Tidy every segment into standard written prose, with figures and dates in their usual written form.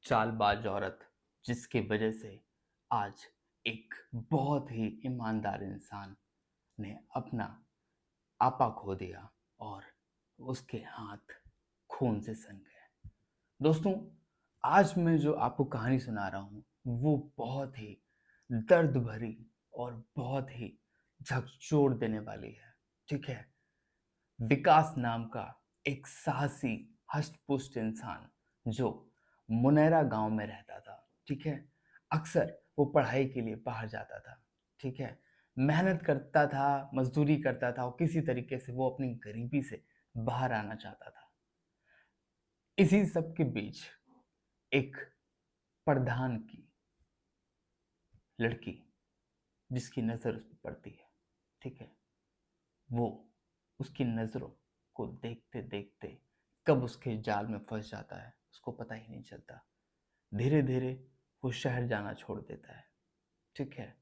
चालबाज औरत जिसकी वजह से आज एक बहुत ही ईमानदार इंसान ने अपना आपा खो दिया और उसके हाथ खून से सन गए। दोस्तों, आज मैं जो आपको कहानी सुना रहा हूँ वो बहुत ही दर्द भरी और बहुत ही झकझोर देने वाली है। ठीक है। विकास नाम का एक साहसी हष्ट-पुष्ट इंसान जो मुनैरा गांव में रहता था। ठीक है। अक्सर वो पढ़ाई के लिए बाहर जाता था। ठीक है। मेहनत करता था, मजदूरी करता था और किसी तरीके से वो अपनी गरीबी से बाहर आना चाहता था। इसी सब के बीच एक प्रधान की लड़की जिसकी नजर उस पर पड़ती है। ठीक है। वो उसकी नज़रों को देखते देखते कब उसके जाल में फंस जाता है उसको पता ही नहीं चलता। धीरे धीरे वो शहर जाना छोड़ देता है। ठीक है।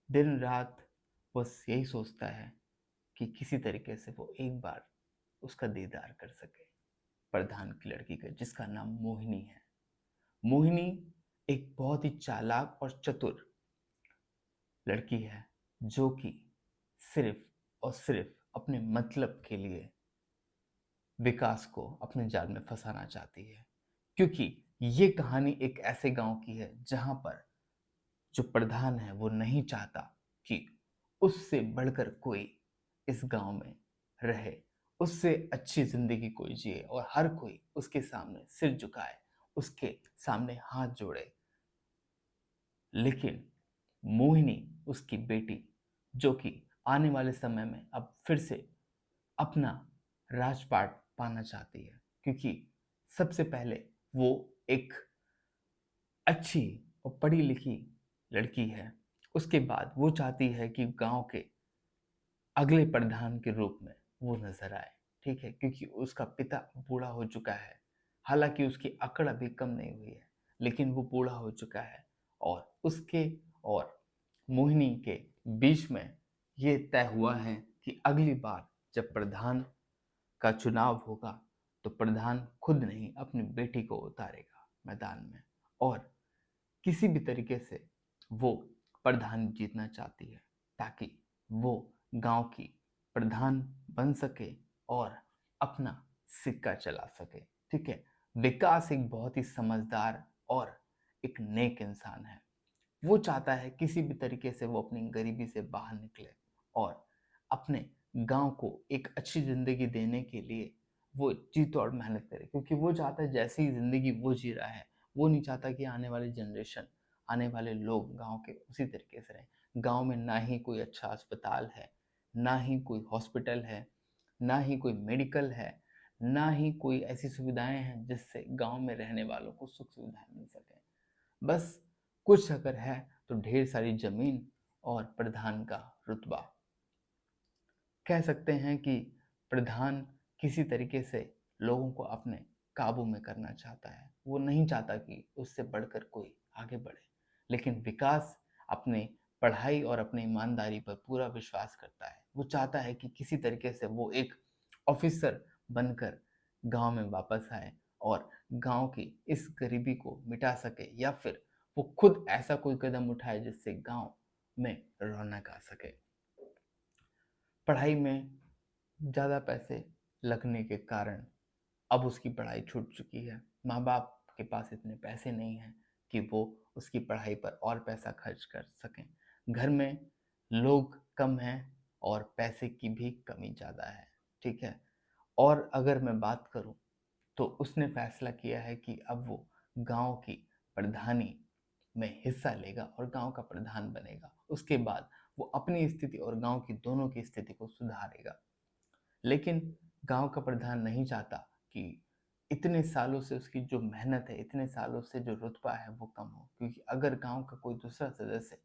दिन रात बस यही सोचता है कि किसी तरीके से वो एक बार उसका दीदार कर सके, प्रधान की लड़की का जिसका नाम मोहिनी है। मोहिनी एक बहुत ही चालाक और चतुर लड़की है जो कि सिर्फ और सिर्फ अपने मतलब के लिए विकास को अपने जाल में फंसाना चाहती है। क्योंकि ये कहानी एक ऐसे गांव की है जहां पर जो प्रधान है वो नहीं चाहता कि उससे बढ़कर कोई इस गांव में रहे, उससे अच्छी जिंदगी कोई जिए और हर कोई उसके सामने सिर झुकाए, उसके सामने हाथ जोड़े। लेकिन मोहिनी, उसकी बेटी, जो कि आने वाले समय में अब फिर से अपना राजपाट पाना चाहती है, क्योंकि सबसे पहले वो एक अच्छी और पढ़ी लिखी लड़की है। उसके बाद वो चाहती है कि गांव के अगले प्रधान के रूप में वो नजर आए। ठीक है। क्योंकि उसका पिता बूढ़ा हो चुका है। हालांकि उसकी अकड़ अभी कम नहीं हुई है, लेकिन वो बूढ़ा हो चुका है। और उसके और मोहिनी के बीच में ये तय हुआ है कि अगली बार जब प्रधान का चुनाव होगा तो प्रधान खुद नहीं अपनी बेटी को उतारेगा मैदान में, और किसी भी तरीके से वो प्रधान जीतना चाहती है ताकि वो गांव की प्रधान बन सके और अपना सिक्का चला सके। ठीक है। विकास एक बहुत ही समझदार और एक नेक इंसान है। वो चाहता है किसी भी तरीके से वो अपनी गरीबी से बाहर निकले और अपने गांव को एक अच्छी जिंदगी देने के लिए वो जी तोड़ मेहनत करे, क्योंकि वो चाहता है जैसी जिंदगी वो जी रहा है वो नहीं चाहता कि आने वाली जनरेशन, आने वाले लोग गांव के उसी तरीके से रहें। गांव में ना ही कोई अच्छा अस्पताल है, ना ही कोई हॉस्पिटल है, ना ही कोई मेडिकल है, ना ही कोई ऐसी सुविधाएं हैं जिससे गांव में रहने वालों को सुख सुविधाएं मिल सके। बस कुछ अगर है तो ढेर सारी जमीन और प्रधान का रुतबा। कह सकते हैं कि प्रधान किसी तरीके से लोगों को अपने काबू में करना चाहता है। वो नहीं चाहता कि उससे बढ़कर कोई आगे बढ़े। लेकिन विकास अपने पढ़ाई और अपनी ईमानदारी पर पूरा विश्वास करता है। वो चाहता है कि किसी तरीके से वो एक ऑफिसर बनकर गांव में वापस आए और गांव की इस गरीबी को मिटा सके, या फिर वो खुद ऐसा कोई कदम उठाए जिससे गांव में रौनक आ सके। पढ़ाई में ज़्यादा पैसे लगने के कारण अब उसकी पढ़ाई छूट चुकी है। माँ बाप के पास इतने पैसे नहीं हैं कि वो उसकी पढ़ाई पर और पैसा खर्च कर सकें। घर में लोग कम हैं और पैसे की भी कमी ज़्यादा है। ठीक है। और अगर मैं बात करूं तो उसने फैसला किया है कि अब वो गांव की प्रधानी में हिस्सा लेगा और गांव का प्रधान बनेगा। उसके बाद वो अपनी स्थिति और गांव की दोनों की स्थिति को सुधारेगा। लेकिन गांव का प्रधान नहीं चाहता कि इतने सालों से उसकी जो मेहनत है, इतने सालों से जो रुतबा है वो कम हो, क्योंकि अगर गांव का कोई दूसरा सदस्य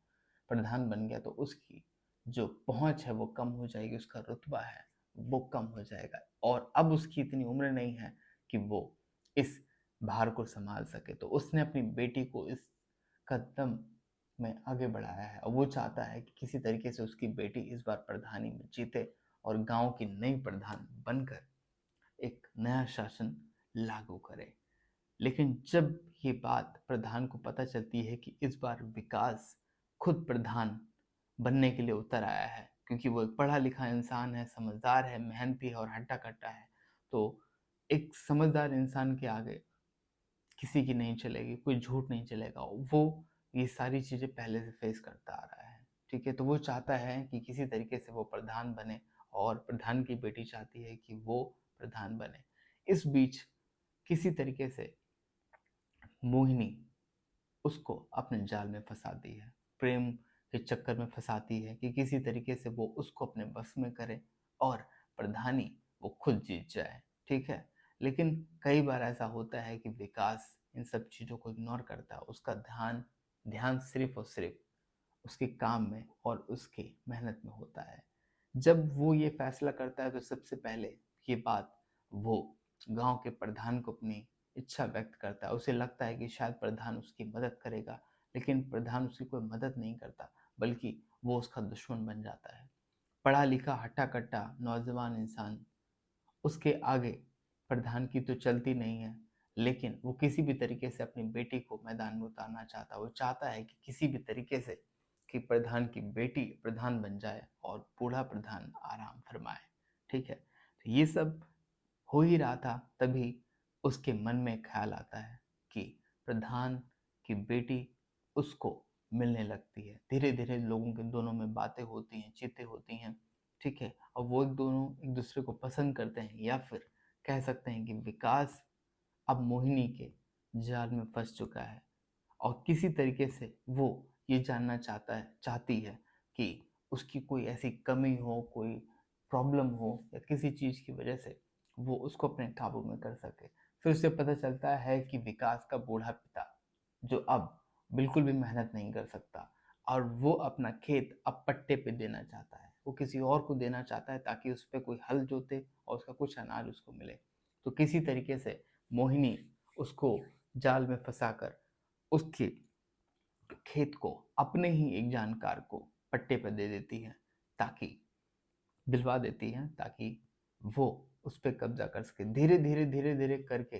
प्रधान बन गया तो उसकी जो पहुंच है वो कम हो जाएगी, उसका रुतबा है वो कम हो जाएगा, और अब उसकी इतनी उम्र नहीं है कि वो इस भार को संभाल सके। तो उसने अपनी बेटी को इस कदम में आगे बढ़ाया है और वो चाहता है कि किसी तरीके से उसकी बेटी इस बार प्रधानी में जीते और गांव की नई प्रधान बनकर एक नया शासन लागू करे। लेकिन जब ये बात प्रधान को पता चलती है कि इस बार विकास खुद प्रधान बनने के लिए उतर आया है, क्योंकि वो एक पढ़ा लिखा इंसान है, समझदार है, मेहनती है और हट्टा-कट्टा है। तो एक समझदार इंसान के आगे किसी की नहीं चलेगी, कोई झूठ नहीं चलेगा। वो ये सारी चीज़ें पहले से फेस करता आ रहा है, ठीक है? तो वो चाहता है कि किसी तरीके से वो प्रधान बने और प्रधान की बेटी चाहती है कि वो प्रधान बने। इस बीच किसी तरीके से मोहिनी उसको अपने जाल में फँसाती है। प्रेम के चक्कर में फँसाती है कि किसी तरीके से वो उसको अपने बस में करे और प्रधानी वो खुद जीत जाए, ठीक है? लेकिन कई बार ऐसा होता है कि विकास इन सब चीज़ों को इग्नोर करता है। उसका ध्यान ध्यान सिर्फ़ और सिर्फ़ उसके काम में और उसकी मेहनत में होता है। जब वो ये फैसला करता है तो सबसे पहले ये बात वो गाँव के प्रधान को अपनी इच्छा व्यक्त करता है। उसे लगता है कि शायद प्रधान उसकी मदद करेगा, लेकिन प्रधान उसकी कोई मदद नहीं करता, बल्कि वो उसका दुश्मन बन जाता है। पढ़ा-लिखा, हट्टा-कट्टा नौजवान इंसान उसके आगे प्रधान की तो चलती नहीं है, लेकिन वो किसी भी तरीके से अपनी बेटी को मैदान में उतारना चाहता है। वो चाहता है कि किसी भी तरीके से कि प्रधान की बेटी प्रधान बन जाए और बूढ़ा प्रधान आराम फरमाए, ठीक है? तो ये सब हो ही रहा था, तभी उसके मन में ख़्याल आता है कि प्रधान की बेटी उसको मिलने लगती है। धीरे-धीरे लोगों के दोनों में बातें होती हैं, चीतें होती हैं, ठीक है? और वो दोनों एक-दूसरे को पसंद करते हैं, या फिर कह सकते हैं कि विकास अब मोहिनी के जाल में फँस चुका है और किसी तरीके से वो ये जानना चाहती है कि उसकी कोई ऐसी कमी हो, कोई प्रॉब्लम हो या किसी चीज़ की वजह से वो उसको अपने काबू में कर सके। फिर उसे पता चलता है कि विकास का बूढ़ा पिता, जो अब बिल्कुल भी मेहनत नहीं कर सकता और वो अपना खेत अब पट्टे पे देना चाहता है। वो किसी और को देना चाहता है ताकि उस पे कोई हल जोते और उसका कुछ अनाज उसको मिले। तो किसी तरीके से मोहिनी उसको जाल में फँसाकर उसके खेत को अपने ही एक जानकार को पट्टे पे दे देती है, ताकि दिलवा देती है, ताकि वो उस पे कब्जा कर सके। धीरे-धीरे करके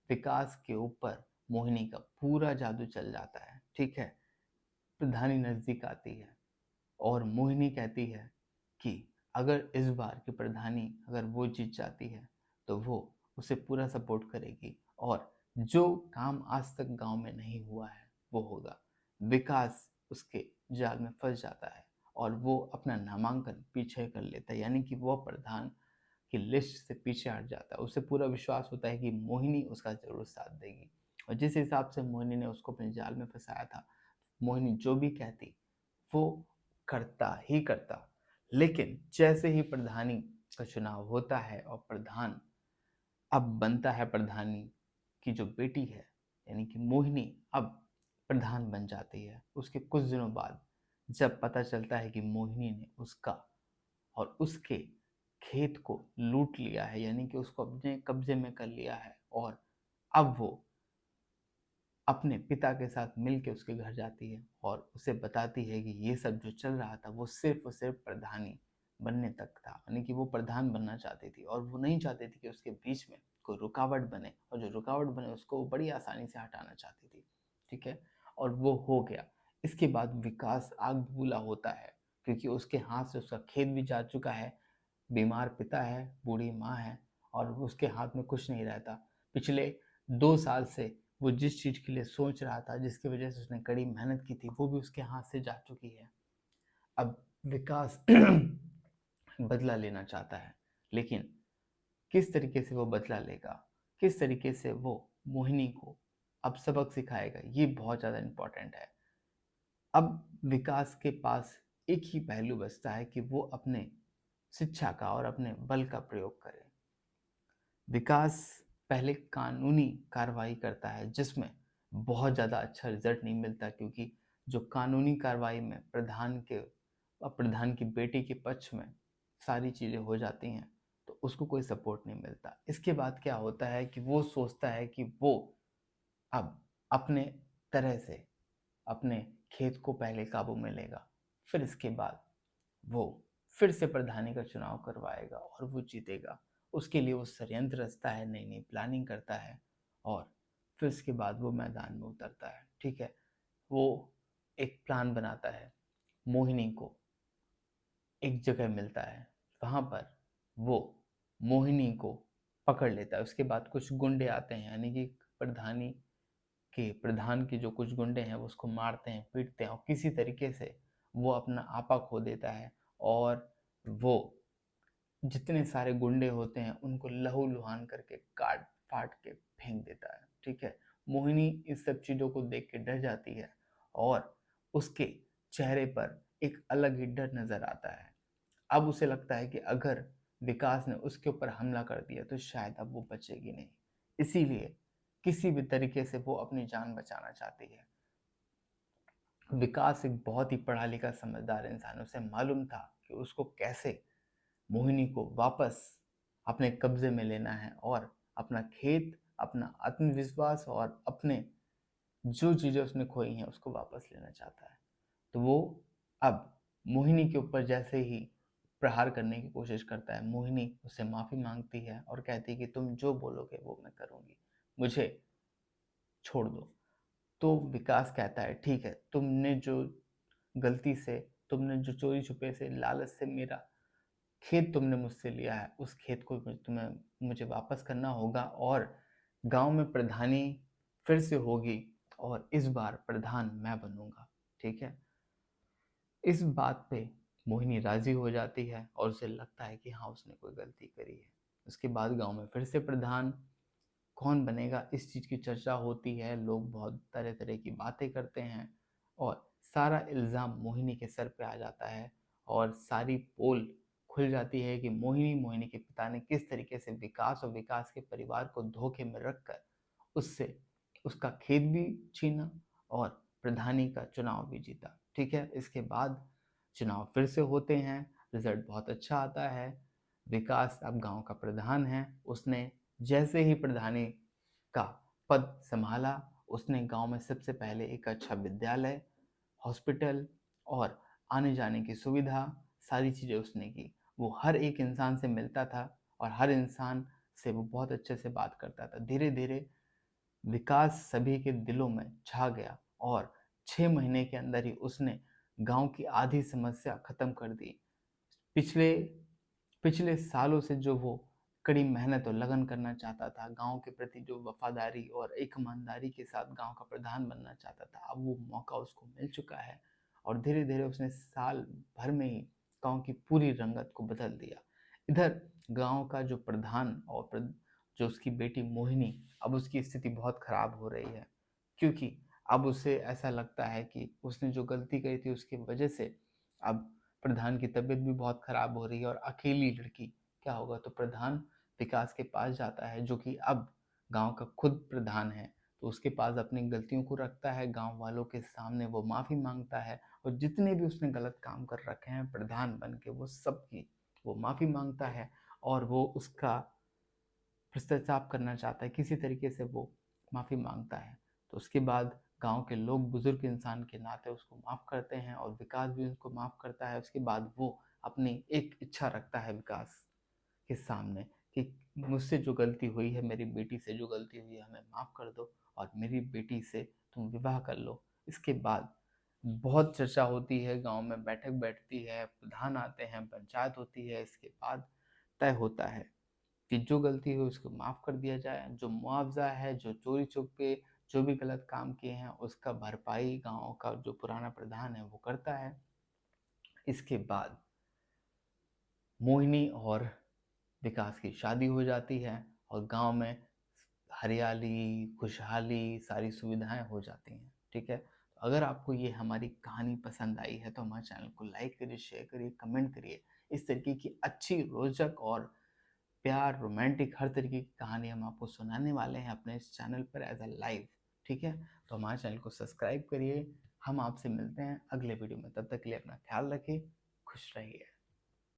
विकास के ऊपर मोहिनी का पूरा जादू चल जाता है, ठीक है? प्रधानी नज़दीक आती है और मोहिनी कहती है कि अगर इस बार की प्रधानी अगर वो जीत जाती है, तो वो उसे पूरा सपोर्ट करेगी और जो काम आज तक गाँव में नहीं हुआ है, वो होगा। विकास उसके जाल में फँस जाता है और वो अपना नामांकन पीछे कर लेता है, यानी कि वो प्रधान की लिस्ट से पीछे हट जाता है। उसे पूरा विश्वास होता है कि मोहिनी उसका ज़रूर साथ देगी और जिस हिसाब से मोहिनी ने उसको अपने जाल में फँसाया था, मोहिनी जो भी कहती, वो करता ही करता। लेकिन जैसे ही प्रधानी का चुनाव होता है और प्रधान अब बनता है, प्रधानी की जो बेटी है, यानी कि मोहिनी अब प्रधान बन जाती है। उसके कुछ दिनों बाद जब पता चलता है कि मोहिनी ने उसका और उसके खेत को लूट लिया है, यानी कि उसको अपने कब्जे में कर लिया है और अब वो अपने पिता के साथ मिल के उसके घर जाती है और उसे बताती है कि ये सब जो चल रहा था वो सिर्फ़ और सिर्फ़ प्रधानी बनने तक था। यानी कि वो प्रधान बनना चाहती थी और वो नहीं चाहती थी कि उसके बीच में कोई रुकावट बने, और जो रुकावट बने उसको वो बड़ी आसानी से हटाना चाहती थी, ठीक है? और वो हो गया। इसके बाद विकास आग बबूला होता है, क्योंकि उसके हाथ से उसका खेत भी जा चुका है, बीमार पिता है, बूढ़ी माँ है और उसके हाथ में कुछ नहीं रहता। पिछले 2 साल से वो जिस चीज़ के लिए सोच रहा था, जिसकी वजह से उसने कड़ी मेहनत की थी, वो भी उसके हाथ से जा चुकी है। अब विकास बदला लेना चाहता है, लेकिन किस तरीके से वो बदला लेगा, किस तरीके से वो मोहिनी को अब सबक सिखाएगा, ये बहुत ज़्यादा इम्पोर्टेंट है। अब विकास के पास एक ही पहलू बचता है कि वो अपने शिक्षा का और अपने बल का प्रयोग करे। विकास पहले कानूनी कार्रवाई करता है, जिसमें बहुत ज़्यादा अच्छा रिजल्ट नहीं मिलता, क्योंकि जो कानूनी कार्रवाई में प्रधान की बेटी के पक्ष में सारी चीज़ें हो जाती हैं, तो उसको कोई सपोर्ट नहीं मिलता। इसके बाद क्या होता है कि वो सोचता है कि वो अब अपने तरह से अपने खेत को पहले काबू में लेगा, फिर इसके बाद वो फिर से प्रधानी का चुनाव करवाएगा और वो जीतेगा। उसके लिए वो षड्यंत्र रचता है, नई-नई प्लानिंग करता है और फिर उसके बाद वो मैदान में उतरता है, ठीक है। वो एक प्लान बनाता है, मोहिनी को एक जगह मिलता है, वहाँ पर वो मोहिनी को पकड़ लेता है। उसके बाद कुछ गुंडे आते हैं, यानी कि प्रधानी के प्रधान के जो कुछ गुंडे हैं वो उसको मारते हैं, पीटते हैं और किसी तरीके से वो अपना आपा खो देता है और वो जितने सारे गुंडे होते हैं उनको लहूलुहान करके काट फाट के फेंक देता है, ठीक है। मोहिनी इस सब चीज़ों को देख के डर जाती है और उसके चेहरे पर एक अलग ही डर नज़र आता है। अब उसे लगता है कि अगर विकास ने उसके ऊपर हमला कर दिया तो शायद अब वो बचेगी नहीं। इसीलिए किसी भी तरीके से वो अपनी जान बचाना चाहती है। विकास एक बहुत ही पढ़ा लिखा समझदार इंसान है। उसे मालूम था कि उसको कैसे मोहिनी को वापस अपने कब्जे में लेना है और अपना खेत, अपना आत्मविश्वास और अपने जो चीज़ें उसने खोई हैं उसको वापस लेना चाहता है। तो वो अब मोहिनी के ऊपर जैसे ही प्रहार करने की कोशिश करता है, मोहिनी उससे माफ़ी मांगती है और कहती है कि तुम जो बोलोगे वो मैं करूँगी, मुझे छोड़ दो। तो विकास कहता है ठीक है, तुमने जो गलती से, तुमने जो चोरी छुपे से, लालच से मेरा खेत तुमने मुझसे लिया है, उस खेत को तुम्हें मुझे वापस करना होगा और गांव में प्रधानी फिर से होगी और इस बार प्रधान मैं बनूंगा, ठीक है। इस बात पे मोहिनी राजी हो जाती है और उसे लगता है कि हाँ उसने कोई गलती करी है। उसके बाद गांव में फिर से प्रधान कौन बनेगा इस चीज़ की चर्चा होती है, लोग बहुत तरह तरह की बातें करते हैं और सारा इल्ज़ाम मोहिनी के सर पे आ जाता है और सारी पोल खुल जाती है कि मोहिनी मोहिनी के पिता ने किस तरीके से विकास और विकास के परिवार को धोखे में रखकर उससे उसका खेत भी छीना और प्रधानी का चुनाव भी जीता, ठीक है। इसके बाद चुनाव फिर से होते हैं, रिजल्ट बहुत अच्छा आता है। विकास अब गांव का प्रधान है। उसने जैसे ही प्रधानी का पद संभाला, उसने गांव में सबसे पहले एक अच्छा विद्यालय, हॉस्पिटल और आने जाने की सुविधा, सारी चीज़ें उसने की। वो हर एक इंसान से मिलता था और हर इंसान से वो बहुत अच्छे से बात करता था। धीरे धीरे विकास सभी के दिलों में छा गया और 6 महीने के अंदर ही उसने गांव की आधी समस्या खत्म कर दी। पिछले पिछले सालों से जो वो कड़ी मेहनत और लगन करना चाहता था, गांव के प्रति जो वफादारी और एक ईमानदारी के साथ गांव का प्रधान बनना चाहता था, अब वो मौका उसको मिल चुका है और धीरे धीरे उसने साल भर में ही गांव की पूरी रंगत को बदल दिया। इधर गांव का जो प्रधान और जो उसकी बेटी मोहिनी, अब उसकी स्थिति बहुत खराब हो रही है, क्योंकि अब उसे ऐसा लगता है कि उसने जो गलती करी थी उसकी वजह से अब प्रधान की तबीयत भी बहुत खराब हो रही है और अकेली लड़की क्या होगा। तो प्रधान विकास के पास जाता है, जो कि अब गांव का खुद प्रधान है। तो उसके पास अपनी गलतियों को रखता है, गांव वालों के सामने वो माफ़ी मांगता है और जितने भी उसने गलत काम कर रखे हैं प्रधान बन के वो सब की वो माफ़ी मांगता है और वो उसका पश्चाताप करना चाहता है, किसी तरीके से वो माफ़ी मांगता है। तो उसके बाद गांव के लोग बुजुर्ग इंसान के नाते उसको माफ़ करते हैं और विकास भी उसको माफ़ करता है। उसके बाद वो अपनी एक इच्छा रखता है विकास के सामने कि मुझसे जो गलती हुई है, मेरी बेटी से जो गलती हुई है, हमें माफ़ कर दो और मेरी बेटी से तुम विवाह कर लो। इसके बाद बहुत चर्चा होती है, गांव में बैठक बैठती है, प्रधान आते हैं, पंचायत होती है। इसके बाद तय होता है कि जो गलती हुई उसको माफ़ कर दिया जाए, जो मुआवजा है, जो चोरी छुपे जो भी गलत काम किए हैं उसका भरपाई गांव का जो पुराना प्रधान है वो करता है। इसके बाद मोहिनी और विकास की शादी हो जाती है और गांव में हरियाली, खुशहाली, सारी सुविधाएं हो जाती हैं, ठीक है। तो अगर आपको ये हमारी कहानी पसंद आई है तो हमारे चैनल को लाइक करिए, शेयर करिए, कमेंट करिए। इस तरीके की अच्छी, रोचक और प्यार, रोमांटिक हर तरीके की कहानी हम आपको सुनाने वाले हैं अपने इस चैनल पर एज अ लाइव, ठीक है। तो हमारे चैनल को सब्सक्राइब करिए। हम आपसे मिलते हैं अगले वीडियो में, तब तक के लिए अपना ख्याल रखिए, खुश रहिए।